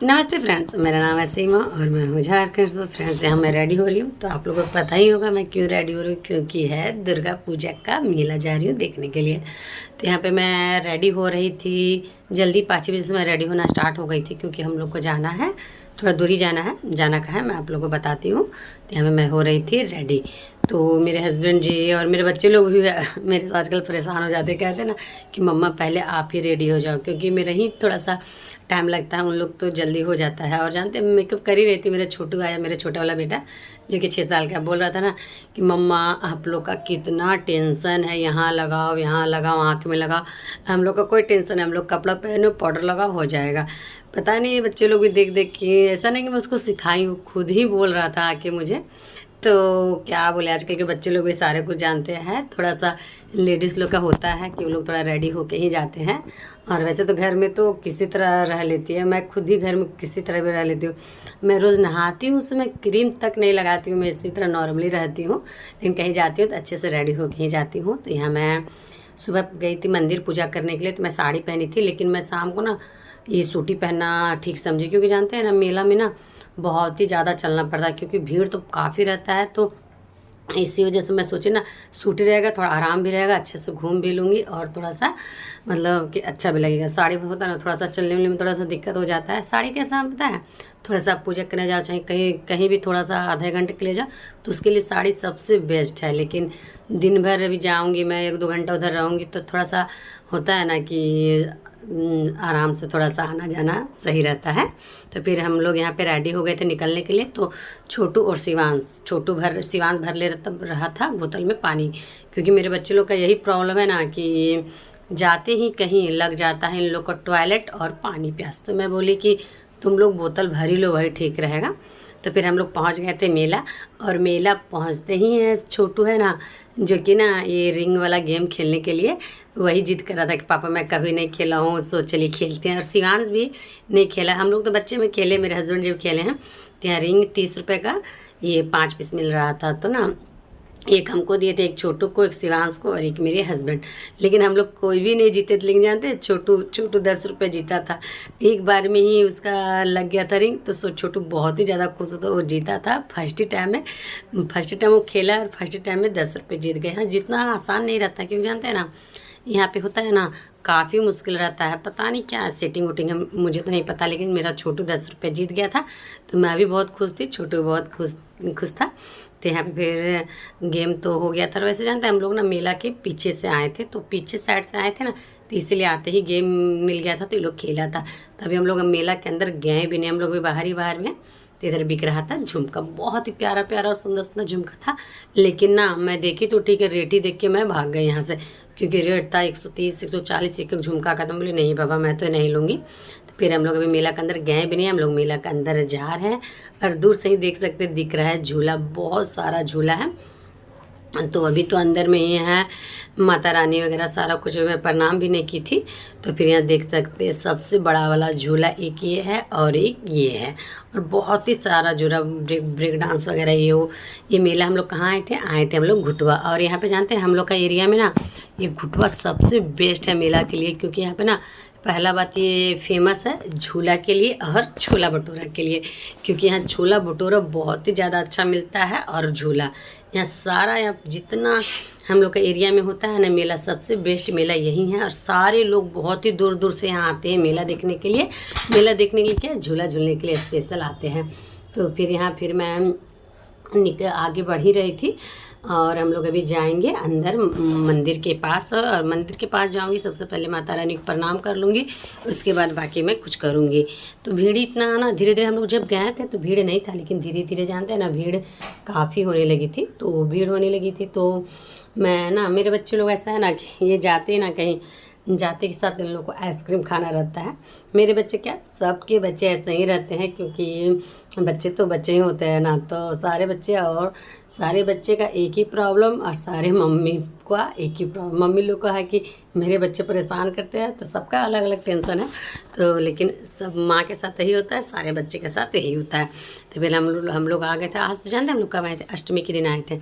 नमस्ते फ्रेंड्स, मेरा नाम है सीमा और मैं हूँ झारखंड। तो फ्रेंड्स, यहाँ मैं रेडी हो रही हूँ। तो आप लोगों को पता ही होगा मैं क्यों रेडी हो रही हूँ, क्योंकि है दुर्गा पूजा का मेला जा रही हूँ देखने के लिए। तो यहाँ पे मैं रेडी हो रही थी जल्दी 5 बजे से मैं रेडी होना स्टार्ट हो गई थी, क्योंकि हम लोग को जाना है, थोड़ा दूरी जाना का है, मैं आप लोगों को बताती हूँ। तो यहाँ पे मैं हो रही थी रेडी। तो मेरे हस्बैंड जी और मेरे बच्चे लोग भी मेरे से आजकल परेशान हो जाते, कहते हैं ना कि मम्मा पहले आप ही रेडी हो जाओ, क्योंकि मेरा ही थोड़ा सा टाइम लगता है, उन लोग तो जल्दी हो जाता है। और जानते हैं मेकअप कर ही रही थी, मेरा छोटू आया, मेरा छोटा वाला बेटा जो कि 6 साल का, बोल रहा था ना कि मम्मा आप लोग का कितना टेंशन है, यहाँ लगाओ आँख में लगाओ। हम लोग का कोई टेंशन है, हम लोग कपड़ा पहनो पाउडर लगाओ हो जाएगा। पता नहीं बच्चे लोग भी देख देख के, ऐसा नहीं कि मैं उसको सिखाई हूँ, खुद ही बोल रहा था आके मुझे। तो क्या बोले, आजकल के बच्चे लोग भी सारे कुछ जानते हैं। थोड़ा सा लेडीज़ लोग का होता है कि वो लोग थोड़ा रेडी होके ही जाते हैं। और वैसे तो घर में तो किसी तरह रह लेती है, मैं खुद ही घर में किसी तरह भी रह लेती हूँ। मैं रोज़ नहाती हूँ, उसमें क्रीम तक नहीं लगाती हूँ, मैं इसी तरह नॉर्मली रहती हूँ। लेकिन कहीं जाती हूँ तो अच्छे से रेडी होके ही जाती हूँ। तो यहाँ मैं सुबह गई थी मंदिर पूजा करने के लिए, तो मैं साड़ी पहनी थी, लेकिन मैं शाम को ना ये सूटी पहनना ठीक समझी, क्योंकि जानते हैं ना मेला में ना बहुत ही ज़्यादा चलना पड़ता है, क्योंकि भीड़ तो काफ़ी रहता है। तो इसी वजह से मैं सोची ना सूटी रहेगा, थोड़ा आराम भी रहेगा, अच्छे से घूम भी लूँगी और थोड़ा सा मतलब कि अच्छा भी लगेगा। साड़ी में होता है ना थोड़ा सा चलने उलने में थोड़ा सा दिक्कत हो जाता है। साड़ी कैसा पता है, थोड़ा सा पूजा करने जाओ, चाहे कहीं कहीं भी थोड़ा सा आधे घंटे के लिए जाओ, तो उसके लिए साड़ी सबसे बेस्ट है। लेकिन दिन भर अभी जाऊँगी मैं, 1-2 घंटा उधर रहूँगी, तो थोड़ा सा होता है ना कि आराम से थोड़ा सा आना जाना सही रहता है। तो फिर हम लोग यहाँ पे रेडी हो गए थे निकलने के लिए। तो छोटू और शिवांश भर ले रहा था बोतल में पानी, क्योंकि मेरे बच्चे लोग का यही प्रॉब्लम है ना कि जाते ही कहीं लग जाता है इन लोग का टॉयलेट और पानी प्यास। तो मैं बोली कि तुम लोग बोतल भर ही लो, वही ठीक रहेगा। तो फिर हम लोग पहुँच गए थे मेला। और मेला पहुँचते ही है छोटू है ना, जो कि ना ये रिंग वाला गेम खेलने के लिए वही जिद कर रहा था कि पापा मैं कभी नहीं खेला हूँ, सो चलिए खेलते हैं। और शिवांश भी नहीं खेला, हम लोग तो बच्चे में खेले, मेरे हस्बैंड जी भी खेले हैं। तो यहाँ रिंग 30 रुपये का ये 5 पीस मिल रहा था। तो ना एक हमको दिए थे, एक छोटू को, एक शिवांश को और एक मेरे हस्बैंड। लेकिन हम लोग कोई भी नहीं जीते थे। लेकिन जानते हैं छोटू 10 रुपये जीता था, एक बार में ही उसका लग गया था रिंग। तो छोटू बहुत ही ज़्यादा खुश होता, वो जीता था फर्स्ट टाइम वो खेला और फर्स्ट टाइम में 10 रुपये जीत गए। हाँ, जितना आसान नहीं रहता, क्योंकि जानते हैं ना यहाँ पे होता है ना काफ़ी मुश्किल रहता है, पता नहीं क्या सेटिंग वोटिंग है, मुझे तो नहीं पता। लेकिन मेरा छोटू 10 रुपये जीत गया था, तो मैं भी बहुत खुश थी, छोटू बहुत खुश था। तो यहाँ पे फिर गेम तो हो गया था। और वैसे जानते हैं हम लोग ना मेला के पीछे से आए थे, तो पीछे साइड से आए थे ना, तो इसीलिए आते ही गेम मिल गया था, तो ये लोग खेला था। तभी हम लोग मेला के अंदर गए भी नहीं, हम लोग भी बाहर में। तो इधर बिक रहा था झुमका, बहुत ही प्यारा और सुंदर झुमका था। लेकिन ना मैं देखी तो ठीक है, रेट ही देख के मैं भाग गई यहाँ से, क्योंकि रेट था 130 140 एक झुमका का। तो बोली नहीं बाबा मैं तो नहीं लूँगी। तो फिर हम लोग अभी मेला के अंदर गए भी नहीं, हम लोग मेला के अंदर जा रहे हैं। और दूर से ही देख सकते दिख रहा है झूला, बहुत सारा झूला है। तो अभी तो अंदर में ही है, माता रानी वगैरह सारा कुछ, मैं प्रणाम भी नहीं की थी। तो फिर यहाँ देख सकते सबसे बड़ा वाला झूला एक ये है और एक ये है, और बहुत ही सारा झूला, ब्रेक डांस वगैरह ये मेला हम लोग कहाँ आए थे हम लोग घुटवा। और यहाँ पे जानते हैं हम लोग का एरिया में ना ये घुटवा सबसे बेस्ट है मेला के लिए, क्योंकि यहाँ पे ना पहला बात ये फेमस है झूला के लिए और छोला भटूरा के लिए, क्योंकि यहाँ छोला भटूरा बहुत ही ज़्यादा अच्छा मिलता है। और झूला यहाँ सारा, यहाँ जितना हम लोग का एरिया में होता है ना मेला, सबसे बेस्ट मेला यही है। और सारे लोग बहुत ही दूर दूर से यहाँ आते हैं मेला देखने के लिए। मेला देखने के लिए क्या, झूला झूलने के लिए स्पेशल आते हैं। तो फिर मैं आगे बढ़ ही रही थी, और हम लोग अभी जाएंगे अंदर मंदिर के पास। और मंदिर के पास जाऊंगी, सबसे पहले माता रानी को प्रणाम कर लूँगी, उसके बाद बाकी मैं कुछ करूँगी। तो भीड़ इतना ना धीरे धीरे, हम लोग जब गए थे तो भीड़ नहीं था, लेकिन धीरे धीरे जानते हैं ना भीड़ काफ़ी होने लगी थी। तो भीड़ होने लगी थी, तो मैं ना, मेरे बच्चे लोग ऐसा है ना कि ये जाते ना कहीं, जाते के साथ इन लोग को आइसक्रीम खाना रहता है। मेरे बच्चे क्या, सबके बच्चे ऐसे ही रहते हैं, क्योंकि बच्चे तो बच्चे ही होते हैं ना। तो सारे बच्चे का एक ही प्रॉब्लम, और सारे मम्मी का एक ही प्रॉब्लम। मम्मी लोग का है कि मेरे बच्चे परेशान करते हैं, तो सबका अलग अलग टेंशन है। तो लेकिन सब माँ के साथ यही होता है, सारे बच्चे के साथ यही होता है। तो फिर हम लोग आ गए थे। आज तो जानते हैं हम लोग कब आए थे, अष्टमी के दिन आए थे।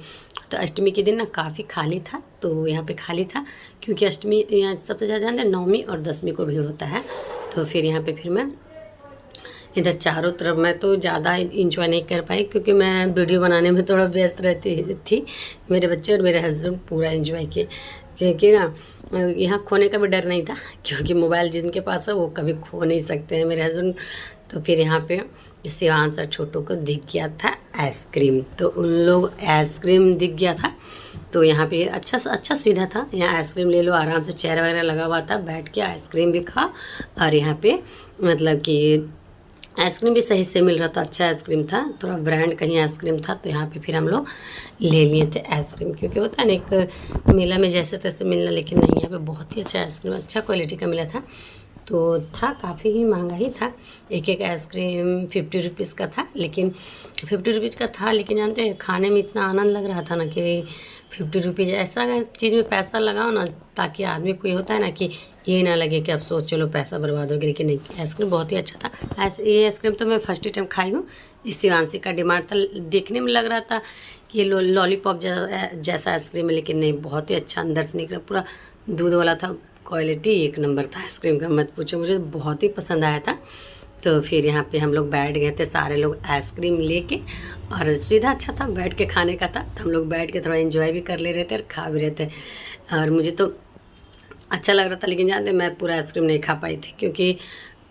तो अष्टमी के दिन ना काफ़ी खाली था, तो यहाँ पे खाली था, क्योंकि अष्टमी यहाँ सबसे ज़्यादा जानते हैं 9वीं और 10वीं को भीड़ होता है। तो फिर यहाँ पे फिर मैं इधर चारों तरफ मैं तो ज़्यादा इंजॉय नहीं कर पाई क्योंकि मैं वीडियो बनाने में थोड़ा व्यस्त रहती थी। मेरे बच्चे और मेरे हस्बैंड पूरा इंजॉय किए क्योंकि ना यहाँ खोने का भी डर नहीं था क्योंकि मोबाइल जिनके पास है वो कभी खो नहीं सकते हैं मेरे हस्बैंड। तो फिर यहाँ पे शिवांश और छोटू को दिख गया था आइसक्रीम, तो उन लोग आइसक्रीम दिख गया था। तो यहाँ पे अच्छा सुविधा था, यहाँ आइसक्रीम ले लो आराम से, चेयर वगैरह लगा हुआ था, बैठ के आइसक्रीम भी खा। और यहाँ पे मतलब कि आइसक्रीम भी सही से मिल रहा था, अच्छा आइसक्रीम था, थोड़ा ब्रांड कहीं आइसक्रीम था। तो यहाँ पे फिर हम लोग ले लिए थे आइसक्रीम, क्योंकि होता है ना एक मेला में जैसे तैसे मिलना, लेकिन नहीं, यहाँ पे बहुत ही अच्छा आइसक्रीम अच्छा क्वालिटी का मिला था। तो था काफ़ी ही महंगा ही था, एक आइसक्रीम 50 रुपीज़ का था, लेकिन 50 रुपीज़ का था, लेकिन जानते हैं खाने में इतना आनंद लग रहा था ना कि 50 रुपीज़ ऐसा चीज़ में पैसा लगाओ ना, ताकि आदमी को ये होता है ना कि ये ना लगे कि अब सोच चलो पैसा बर्बाद हो गया। लेकिन नहीं, आइसक्रीम बहुत ही अच्छा था। ये आइसक्रीम तो मैं फर्स्ट टाइम खाई हूँ, इस शिवांशी का डिमांड था, देखने में लग रहा था कि ये लॉलीपॉप जैसा आइसक्रीम है, लेकिन नहीं, बहुत ही अच्छा अंदर से निकला, पूरा दूध वाला था, क्वालिटी एक नंबर था आइसक्रीम का, मत पूछो, मुझे बहुत ही पसंद आया था। तो फिर यहाँ पे हम लोग बैठ गए थे सारे लोग आइसक्रीम लेके, और सुविधा अच्छा था, बैठ के खाने का था, तो हम लोग बैठ के थोड़ा एंजॉय भी कर ले रहे थे और खा भी रहे थे। और मुझे तो अच्छा लग रहा था, लेकिन जानते मैं पूरा आइसक्रीम नहीं खा पाई थी क्योंकि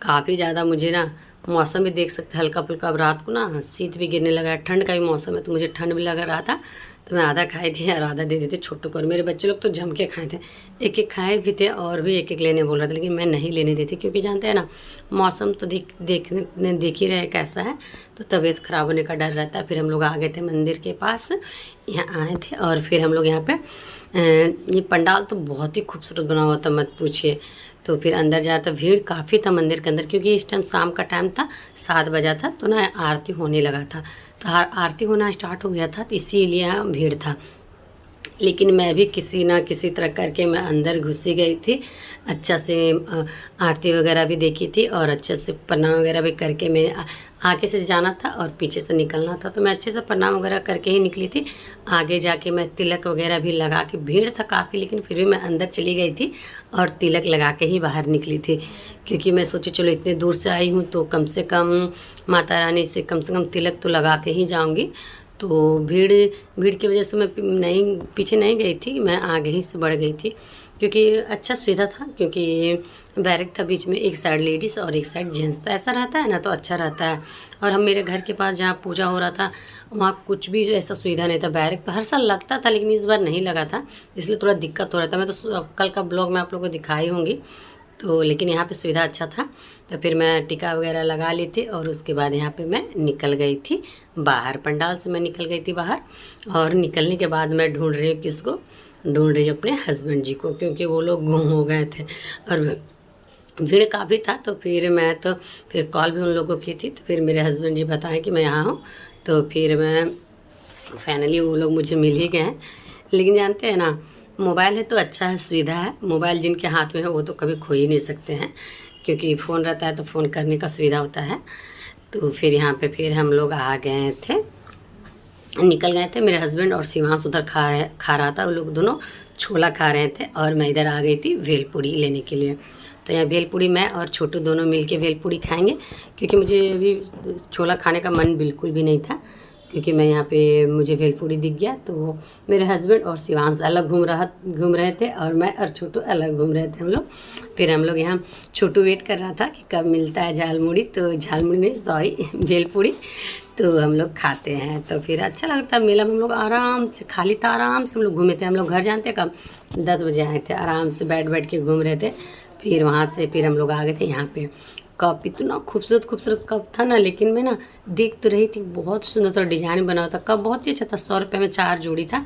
काफ़ी ज़्यादा मुझे ना, मौसम भी देख सकते हल्का फुल्का, अब रात को ना शीत भी गिरने लगा, ठंड का भी मौसम है, तो मुझे ठंड भी लग रहा था। तो मैं आधा खाई थी और आधा दे दी थी छोटू को, और मेरे बच्चे लोग तो जम के खाए थे, एक एक खाए भी थे और भी एक एक लेने बोल रहे थे, लेकिन मैं नहीं लेने दी थी क्योंकि जानते हैं ना मौसम तो देख ही रहे कैसा है, तो तबीयत ख़राब होने का डर रहता है। फिर हम लोग आ गए थे मंदिर के पास, यहाँ आए थे, और फिर हम लोग यहाँ पे ये पंडाल तो बहुत ही खूबसूरत बना हुआ था, मत पूछिए। तो फिर अंदर जा तो भीड़ काफ़ी था मंदिर के अंदर, क्योंकि इस टाइम शाम का टाइम था, 7 बजा था, तो ना आरती होने लगा था, तो आरती होना स्टार्ट हो गया था, तो इसीलिए यहाँ भीड़ था। लेकिन मैं भी किसी ना किसी तरह करके मैं अंदर घुसी गई थी, अच्छा से आरती वगैरह भी देखी थी, और अच्छे से प्रणाम वगैरह भी करके मैं आगे से जाना था और पीछे से निकलना था, तो मैं अच्छे से प्रणाम वगैरह करके ही निकली थी। आगे जाके मैं तिलक वगैरह भी लगा के, भीड़ था काफ़ी, लेकिन फिर भी मैं अंदर चली गई थी और तिलक लगा के ही बाहर निकली थी, क्योंकि मैं सोची चलो इतने दूर से आई हूँ तो कम से कम माता रानी से कम तिलक तो लगा के ही जाऊँगी। तो भीड़ की वजह से मैं पीछे नहीं गई थी, मैं आगे ही से बढ़ गई थी, क्योंकि अच्छा सुविधा था, क्योंकि बैरक था बीच में, एक साइड लेडीज़ और एक साइड जेंट्स था, ऐसा रहता है ना, तो अच्छा रहता है। और हम मेरे घर के पास जहाँ पूजा हो रहा था वहाँ कुछ भी ऐसा सुविधा नहीं था, बैरक तो हर साल लगता था, लेकिन इस बार नहीं लगा था, इसलिए थोड़ा दिक्कत हो रहा था। मैं तो कल का ब्लॉग में आप लोगों को दिखाई होंगी, तो लेकिन यहाँ पे सुविधा अच्छा था। तो फिर मैं टीका वगैरह लगा ली थी, और उसके बाद यहाँ पे मैं निकल गई थी बाहर, पंडाल से मैं निकल गई थी बाहर। और निकलने के बाद मैं ढूंढ रही हूँ किसको, ढूंढ रही हूँ अपने हस्बैंड जी को, क्योंकि वो लोग गुम हो गए थे और भीड़ काफ़ी था। तो फिर कॉल भी उन लोगों को की थी, तो फिर मेरे हस्बैंड जी बताएं कि मैं यहाँ हूँ, तो फिर मैं फाइनली वो लोग मुझे मिल ही गए हैं। लेकिन जानते हैं ना, मोबाइल है तो अच्छा है, सुविधा है, मोबाइल जिनके हाथ में है वो तो कभी खो ही नहीं सकते हैं, क्योंकि फ़ोन रहता है तो फ़ोन करने का सुविधा होता है। तो फिर यहाँ पे फिर हम लोग आ गए थे, निकल गए थे। मेरे हस्बैंड और शिवांश उधर खा रहा था, वो लोग दोनों छोला खा रहे थे, और मैं इधर आ गई थी भेलपूड़ी लेने के लिए। तो यहाँ भेलपूड़ी मैं और छोटू दोनों मिलके भेलपूड़ी खाएंगे, क्योंकि मुझे अभी छोला खाने का मन बिल्कुल भी नहीं था, क्योंकि मैं यहाँ पे मुझे भेलपूड़ी दिख गया। तो मेरे हस्बैंड और शिवांश अलग घूम रहे थे, और मैं और छोटू अलग घूम रहे थे हम लोग। फिर हम लोग यहाँ, छोटू वेट कर रहा था कि कब मिलता है झालमुड़ी, तो झालमुड़ी नहीं, सॉरी, भेलपूड़ी, तो हम लोग खाते हैं। तो फिर अच्छा लगता है, मेला में हम लोग आराम से, खाली था, आराम से हम लोग घूमे थे। हम लोग घर जानते कब 10 बजे आए थे, आराम से बैठ के घूम रहे थे। फिर वहाँ से फिर हम लोग आ गए थे यहाँ पे। कप इतना खूबसूरत कप था ना, लेकिन मैं ना देख तो रही थी, बहुत सुंदर सा डिजाइन बना हुआ था, कप बहुत ही अच्छा था, 100 रुपये में 4 जोड़ी था।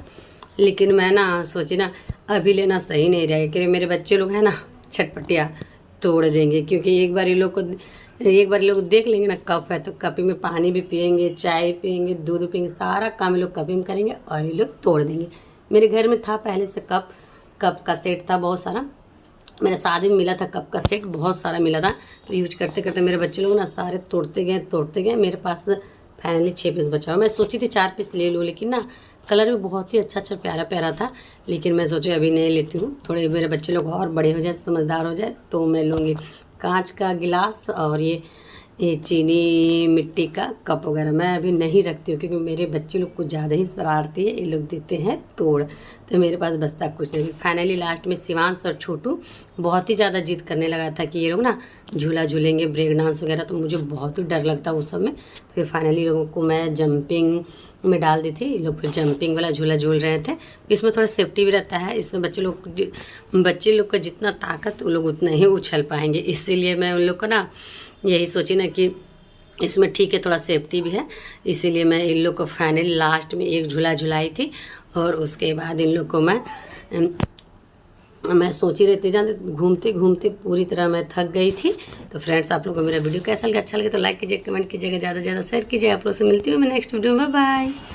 लेकिन मैं ना सोची ना अभी लेना सही नहीं रहेगा, क्योंकि मेरे बच्चे लोग हैं ना छटपटिया, तोड़ देंगे, क्योंकि एक बार ये लोग देख लेंगे ना कप है, तो कप में पानी भी पियेंगे, चाय पियेंगे, दूध पियेंगे, सारा काम ये लोग कप में करेंगे और ये लोग तोड़ देंगे। मेरे घर में था पहले से कप का सेट था बहुत सारा, मेरे शादी में मिला था कप का सेट, बहुत सारा मिला था। तो यूज करते करते मेरे बच्चे लोग ना सारे तोड़ते गए। मेरे पास फाइनली 6 पीस बचा हुआ। मैं सोची थी 4 पीस ले लूँ, लेकिन ना कलर भी बहुत ही अच्छा प्यारा था, लेकिन मैं सोची अभी नहीं लेती हूँ, थोड़े मेरे बच्चे लोग और बड़े हो जाए, समझदार हो जाए, तो मैं लूँगी। कांच का गिलास और ये ये चीनी मिट्टी का कप वगैरह मैं अभी नहीं रखती हूँ, क्योंकि मेरे बच्चे लोग कुछ ज़्यादा ही शरारती है, ये लोग देते हैं तोड़, तो मेरे पास बचता कुछ नहीं। फाइनली लास्ट में शिवांश और छोटू बहुत ही ज़्यादा जिद करने लगा था कि ये लोग ना झूला झूलेंगे, ब्रेक डांस वगैरह, तो मुझे बहुत ही डर लगता उस समय। फिर फाइनली लोगों को मैं जंपिंग में डाल दी थी, ये लोग फिर जंपिंग वाला झूला झूल रहे थे। इसमें थोड़ा सेफ्टी भी रहता है, इसमें बच्चे लोग का जितना ताकत वो लोग उतना ही उछल पाएंगे, इसीलिए मैं उन लोग को ना यही सोची ना कि इसमें ठीक है, थोड़ा सेफ्टी भी है, इसीलिए मैं इन लोग को फाइनली लास्ट में एक झूला झुलाई थी। और उसके बाद इन लोग को मैं सोची रहती जान, घूमते घूमते पूरी तरह मैं थक गई थी। तो फ्रेंड्स, आप लोगों को मेरा वीडियो कैसा लगा, अच्छा लगे तो लाइक कीजिए, कमेंट कीजिएगा, ज़्यादा से ज़्यादा शेयर कीजिए। आप लोग से मिलती हूँ मैं नेक्स्ट वीडियो में, बाय।